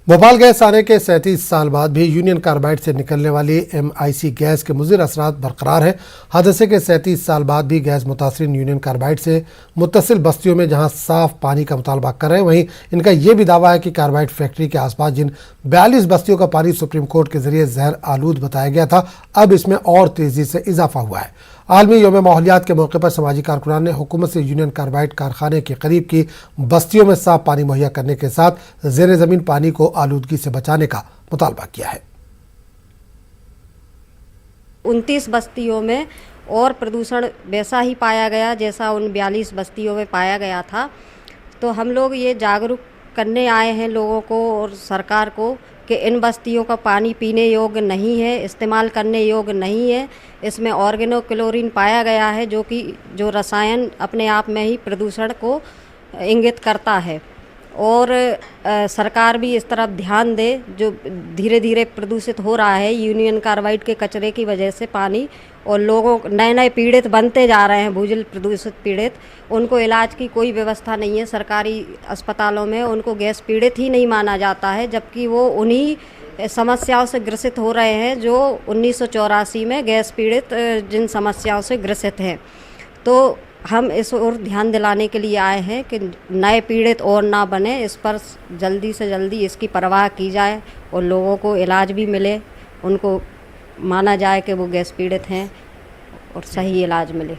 Bhopal gas आने के 37 साल बाद भी यूनियन कार्बाइड से निकलने वाली MIC गैस के मुज़िर असरात बरकरार है। हादसे के 37 साल बाद भी गैस मुतासिरीन यूनियन कार्बाइड से मुत्तसिल बस्तियों में जहां साफ पानी का मुतालबा कर रहे हैं, वहीं इनका यह भी दावा है कि कार्बाइड फैक्ट्री के आसपास जिन 42 बस्तियों का पानी सुप्रीम कोर्ट के जरिए जहर आलूद बताया गया था, अब इसमें और तेजी से इजाफा हुआ है। आलमी यौम माहौलियात के मौके पर समाजी कारकुनान ने हुकूमत से यूनियन कार्बाइड कारखाने के करीब की बस्तियों में साफ पानी मुहैया करने के साथ ज़ेर ज़मीन पानी को आलूदगी से बचाने का मुतालबा किया है। 29 बस्तियों में और प्रदूषण वैसा ही पाया गया जैसा उन 42 बस्तियों में पाया गया था। तो हम लोग ये जागरूक करने आए हैं लोगों को और सरकार को कि इन बस्तियों का पानी पीने योग्य नहीं है, इस्तेमाल करने योग्य नहीं है। इसमें ऑर्गेनो क्लोरीन पाया गया है जो रसायन अपने आप में ही प्रदूषण को इंगित करता है। और सरकार भी इस तरफ ध्यान दे, जो धीरे धीरे प्रदूषित हो रहा है यूनियन कार्बाइड के कचरे की वजह से पानी, और लोगों नए पीड़ित बनते जा रहे हैं, भूजल प्रदूषित पीड़ित। उनको इलाज की कोई व्यवस्था नहीं है सरकारी अस्पतालों में, उनको गैस पीड़ित ही नहीं माना जाता है, जबकि वो उन्हीं समस्याओं से ग्रसित हो रहे हैं जो 1984 में गैस पीड़ित जिन समस्याओं से ग्रसित हैं। तो हम इस ओर ध्यान दिलाने के लिए आए हैं कि नए पीड़ित और ना बने, इस पर जल्दी से जल्दी इसकी परवाह की जाए और लोगों को इलाज भी मिले, उनको माना जाए कि वो गैस पीड़ित हैं और सही इलाज मिले।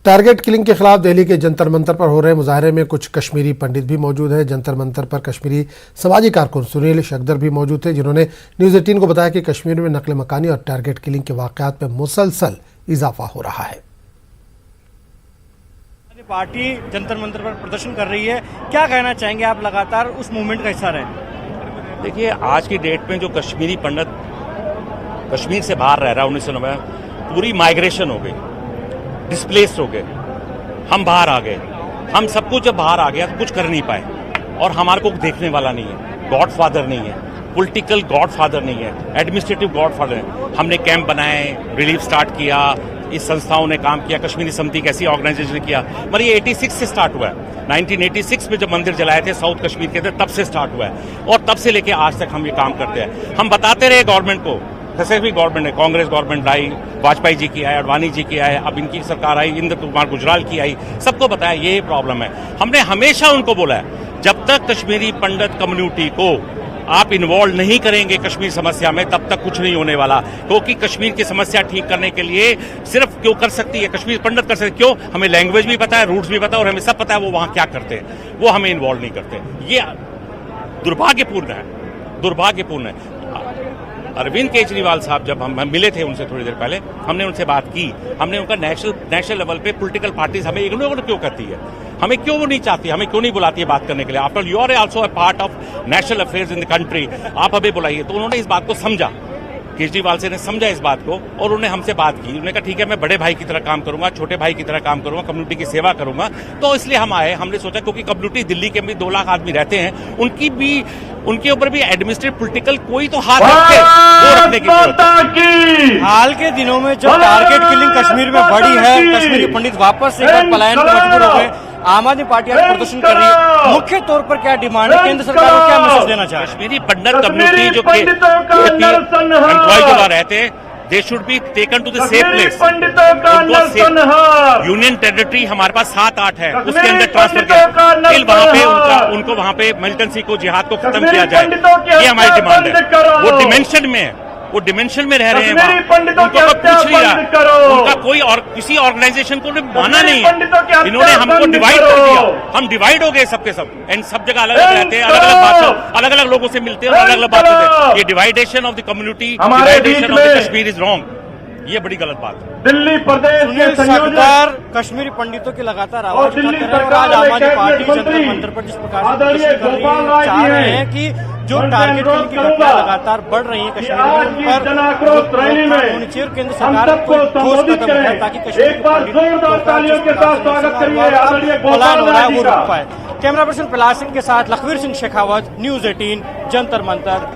टारगेट किलिंग के खिलाफ दिल्ली के जंतर मंतर पर हो रहे मुजाहरे में कुछ कश्मीरी पंडित भी मौजूद हैं। जंतर मंतर पर कश्मीरी समाजी कारकुन सुनील शगदर भी मौजूद थे, जिन्होंने न्यूज़ 18 को बताया कि कश्मीर में नकल मकानी और टारगेट किलिंग के वाक़यात में मुसलसल इजाफा हो रहा है। पार्टी जंतर मंतर पर प्रदर्शन कर रही है, क्या कहना चाहेंगे आप? लगातार उस मूवमेंट का हिस्सा रहे। देखिए, आज की डेट में जो कश्मीरी पंडित कश्मीर से बाहर रह रहा है 1990, पूरी माइग्रेशन हो गई, डिस्प्लेस हो गए, हम बाहर आ गए। हम सब कुछ जब बाहर आ गया तो कुछ कर नहीं पाए, और हमारे को देखने वाला नहीं है, गॉडफादर नहीं है, पॉलिटिकल गॉडफादर नहीं है, एडमिनिस्ट्रेटिव गॉडफादर है। हमने कैंप बनाए, रिलीफ स्टार्ट किया, इस संस्थाओं ने काम किया, कश्मीरी समिति कैसी ऑर्गेनाइजेशन ने किया, मगर ये 86 से स्टार्ट हुआ है। 1986 में जब मंदिर जलाए थे साउथ कश्मीर के, तब से स्टार्ट हुआ है, और तब से लेके आज तक हम ये काम करते हैं। हम बताते रहे गवर्नमेंट को, जैसे भी गवर्नमेंट है, कांग्रेस गवर्नमेंट आई, वाजपेयी जी की आई, अडवाणी जी की आई, अब इनकी सरकार आई, इंद्र कुमार गुजराल की आई, सबको बताया ये प्रॉब्लम है। हमने हमेशा उनको बोला है, जब तक कश्मीरी पंडित कम्युनिटी को आप इन्वॉल्व नहीं करेंगे कश्मीर समस्या में, तब तक कुछ नहीं होने वाला। क्योंकि कश्मीर की समस्या ठीक करने के लिए सिर्फ क्यों कर सकती है कश्मीर पंडित कर सकते, क्यों? हमें लैंग्वेज भी पता है, रूट्स भी पता है, और हमें सब पता है वो वहां क्या करते हैं, वो हमें इन्वॉल्व नहीं करते। ये दुर्भाग्यपूर्ण है, दुर्भाग्यपूर्ण है। अरविंद केजरीवाल साहब जब हम मिले थे उनसे थोड़ी देर पहले, हमने उनसे बात की, हमने उनका नेशनल लेवल पे पॉलिटिकल पार्टीज हमें इग्नोर क्यों करती है, हमें क्यों वो नहीं चाहती, हमें क्यों नहीं बुलाती है बात करने के लिए? After you are also a part of national affairs in the country, आप हमें बुलाइए। तो उन्होंने इस बात को समझा, केजरीवाल से ने समझा इस बात को, और उन्होंने हमसे बात की। उन्होंने कहा ठीक है, मैं बड़े भाई की तरह काम करूंगा, छोटे भाई की तरह काम करूंगा, कम्युनिटी की सेवा करूंगा। तो इसलिए हम आए, हमने सोचा क्योंकि कम्युनिटी दिल्ली के भी 2 लाख आदमी रहते हैं, उनके ऊपर भी एडमिनिस्ट्रेटिव पॉलिटिकल कोई तो हाथ रखने की जरूरत है। हाल के दिनों में जब टारगेट किलिंग कश्मीर में बढ़ी है, कश्मीरी पंडित वापस से पलायन को मजबूर हो गए, आम आदमी पार्टी आज प्रदर्शन कर रही है, मुख्य तौर पर क्या डिमांड है? केंद्र सरकार को क्या मैसेज देना चाहिए? कश्मीरी पंडित कम्युनिटी जो एम्प्लॉय जो वहां रहते हैं, they should be taken to the safe place. Union territory हमारे पास 7-8 है, उसके अंदर ट्रांसफर किया, फिर वहां पे उनको वहां पे मिलिटेंसी को, जिहाद को खत्म किया जाए, ये हमारी डिमांड है। वो डिमेंशन में है, वो डिमेंशन में रह रहे हैं, उनको पूछ नहीं रहा, उनका कोई और किसी ऑर्गेनाइजेशन को माना नहीं है। इन्होंने हमको डिवाइड कर दिया, हम डिवाइड हो गए सबके सब, एंड सब जगह अलग अलग रहते हैं, अलग अलग भाषा, अलग अलग लोगों से मिलते हैं, अलग अलग बात करते हैं। ये division of the community, division of the Kashmir is wrong, ये बड़ी गलत बात है। दिल्ली प्रदेश के सरकार कश्मीरी पंडितों की लगातार आवाज उठाते रहे, और आज आम आदमी पार्टी जंतर मंतर पर जिस प्रकार से प्रदर्शन कर रही है, चाह रहे हैं कि जो टारगेट किलिंग की घटना लगातार बढ़ रही है कश्मीर में, उन पर होनी चाहिए, और केंद्र सरकार को ठोस कदम उठाए ताकि कश्मीर के पलायन हो रहा है वो रुक पाए। कैमरा पर्सन प्रहलाद सिंह के साथ लखवीर सिंह शेखावत, न्यूज़ 18 जंतर मंतर।